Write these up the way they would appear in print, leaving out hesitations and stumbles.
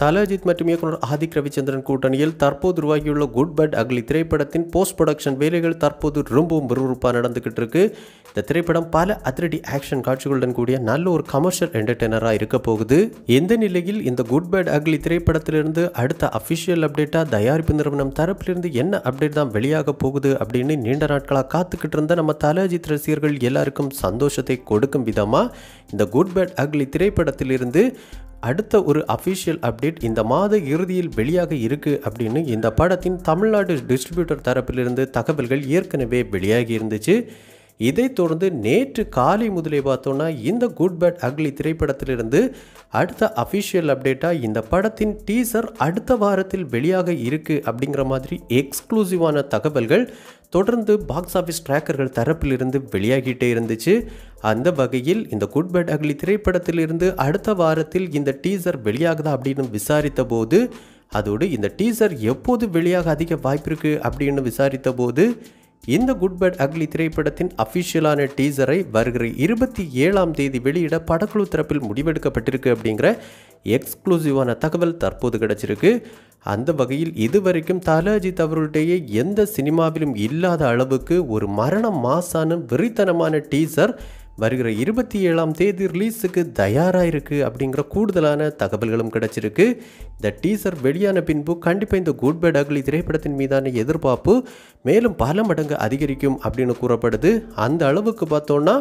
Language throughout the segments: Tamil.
தல அஜித் மற்றும் இயக்குனர் ஆதிக் ரவிச்சந்திரன் கூட்டணியில் தற்போது உருவாகியுள்ள குட் பேட் அக்லி திரைப்படத்தின் போஸ்ட் ப்ரொடக்ஷன் வேலைகள் தற்போது ரொம்பவும் விறுவிறுப்பாக நடந்துகிட்டு இருக்கு. இந்த திரைப்படம் பல அதிரடி ஆக்ஷன் காட்சிகளுடன் கூடிய நல்ல ஒரு கமர்ஷியல் என்டர்டெய்னராக இருக்க போகுது. இந்த நிலையில் இந்த குட் பேட் அக்லி திரைப்படத்திலிருந்து அடுத்த அஃபிஷியல் அப்டேட்டாக தயாரிப்பு நிறுவனம் தரப்பிலிருந்து என்ன அப்டேட் தான் வெளியாக போகுது அப்படின்னு நீண்ட நாட்களாக காத்துக்கிட்டு இருந்த நம்ம தல அஜித் ரசிகர்கள் எல்லாருக்கும் சந்தோஷத்தை கொடுக்கும் விதமாக இந்த குட் பேட் அக்லி திரைப்படத்திலிருந்து அடுத்த ஒரு அஃபிஷியல் அப்டேட் இந்த மாத இறுதியில் வெளியாக இருக்கு அப்படின்னு இந்த படத்தின் தமிழ்நாடு டிஸ்ட்ரிபியூட்டர் தரப்பிலிருந்து தகவல்கள் ஏற்கனவே வெளியாகி இருந்துச்சு. இதைத் தொடர்ந்து நேற்று காலை முதலே பார்த்தோன்னா இந்த குட் பேட் அக்லி திரைப்படத்திலிருந்து அடுத்த அஃபிஷியல் அப்டேட்டாக இந்த படத்தின் டீசர் அடுத்த வாரத்தில் வெளியாக இருக்கு அப்படிங்கிற மாதிரி எக்ஸ்க்ளூசிவான தகவல்கள் தொடர்ந்து பாக்ஸ் ஆஃபீஸ் ட்ராக்கர்கள் தரப்பிலிருந்து வெளியாகிட்டே இருந்துச்சு. அந்த வகையில் இந்த குட் பேட் அக்லி திரைப்படத்திலிருந்து அடுத்த வாரத்தில் இந்த டீசர் வெளியாகுதா அப்படின்னு விசாரித்த போது, அதோடு இந்த டீசர் எப்போது வெளியாக அதிக வாய்ப்பு இருக்கு அப்படின்னு விசாரித்த போது, இந்த குட் பேட் அக்லி திரைப்படத்தின் அஃபிஷியலான டீசரை வருகிற 27ஆம் தேதி வெளியிட படக்குழு தரப்பில் முடிவெடுக்கப்பட்டிருக்கு அப்படிங்கிற எக்ஸ்க்ளூசிவான தகவல் தற்போது கிடைச்சிருக்கு. அந்த வகையில் இதுவரைக்கும் தல அஜித் அவர்களுடைய எந்த சினிமாவிலும் இல்லாத அளவுக்கு ஒரு மரண மாசான வெறித்தனமான டீசர் வருகிற 27ஆம் தேதி ரிலீஸுக்கு தயாராக இருக்குது அப்படிங்கிற கூடுதலான தகவல்களும் கிடைச்சிருக்கு. இந்த டீசர் வெளியான பின்பு கண்டிப்பாக இந்த குட் பேட் அக்லி திரைப்படத்தின் மீதான எதிர்பார்ப்பு மேலும் பல மடங்கு அதிகரிக்கும் அப்படின்னு கூறப்படுது. அந்த அளவுக்கு பார்த்தோன்னா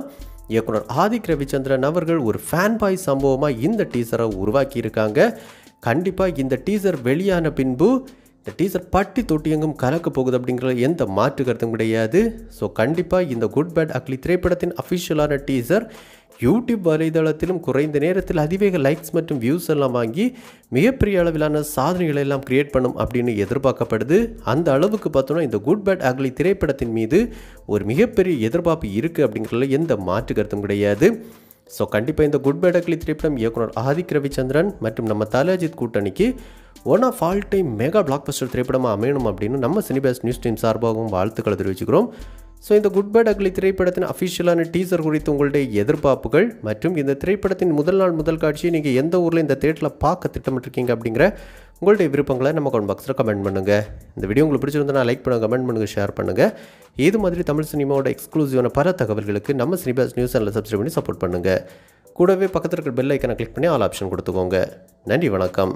இயக்குனர் ஆதிக் ரவிச்சந்திரன் அவர்கள் ஒரு ஃபேன் பாய் சம்பவமாக இந்த டீசரை உருவாக்கியிருக்காங்க. கண்டிப்பாக இந்த டீசர் வெளியான பின்பு இந்த டீசர் பட்டி தொட்டி எங்கும் கலக்க போகுது அப்படிங்கிற எந்த மாற்று கருத்தும் கிடையாது. ஸோ கண்டிப்பாக இந்த குட் பேட் அக்லி திரைப்படத்தின் அஃபிஷியலான டீசர் யூடியூப் வலைதளத்திலும் குறைந்த நேரத்தில் அதிவேக லைக்ஸ் மற்றும் வியூஸ் எல்லாம் வாங்கி மிகப்பெரிய அளவிலான சாதனைகளை எல்லாம் கிரியேட் பண்ணும் அப்படின்னு எதிர்பார்க்கப்படுது. அந்த அளவுக்கு பார்த்தோன்னா இந்த குட் பேட் அக்லி திரைப்படத்தின் மீது ஒரு மிகப்பெரிய எதிர்பார்ப்பு இருக்குது அப்படிங்கிறதுல எந்த மாற்று கருத்தும் கிடையாது. ஸோ கண்டிப்பாக இந்த குட் பேட் அக்லி திரைப்படம் இயக்குனர் ஆதிக் ரவிச்சந்திரன் மற்றும் நம்ம தல அஜித் கூட்டணிக்கு one of all time mega blockbuster திரைப்படமாக அமையணும் அப்படின்னு நம்ம சினிபாஸ் நியூஸ் டீம் சார்பாகவும் வாழ்த்துக்களை தெரிவிச்சுக்கிறோம். ஸோ இந்த குட் பேட் அக்லி திரைப்படத்தின் அஃபிஷியலான டீசர் குறித்து உங்களுடைய எதிர்பார்ப்புகள் மற்றும் இந்த திரைப்படத்தின் முதல் நாள் முதல் காட்சியை நீங்கள் எந்த ஊரில் இந்த தேட்டரில் பார்க்க திட்டமிட்டிருக்கீங்க அப்படிங்கிற உங்களுடைய விருப்பங்களை நம்ம கமெண்ட் பாக்ஸில் கமெண்ட் பண்ணுங்கள். இந்த வீடியோ உங்களுக்கு பிடிச்சிருந்தா லைக் பண்ணுங்கள், கமெண்ட் பண்ணுங்கள், ஷேர் பண்ணுங்கள். இது மாதிரி தமிழ் சினிமாவோட எக்ஸ்க்ளூசிவான பல தகவல்களுக்கு நம்ம சினிபாஸ் நியூஸ் சேனலை சப்ஸ்கிரைப் பண்ணி சப்போர்ட் பண்ணுங்கள். கூடவே பக்கத்தில் இருக்கிற பெல் ஐக்கனை கிளிக் பண்ணி ஆல் ஆப்ஷன் கொடுத்துக்கோங்க. நன்றி, வணக்கம்.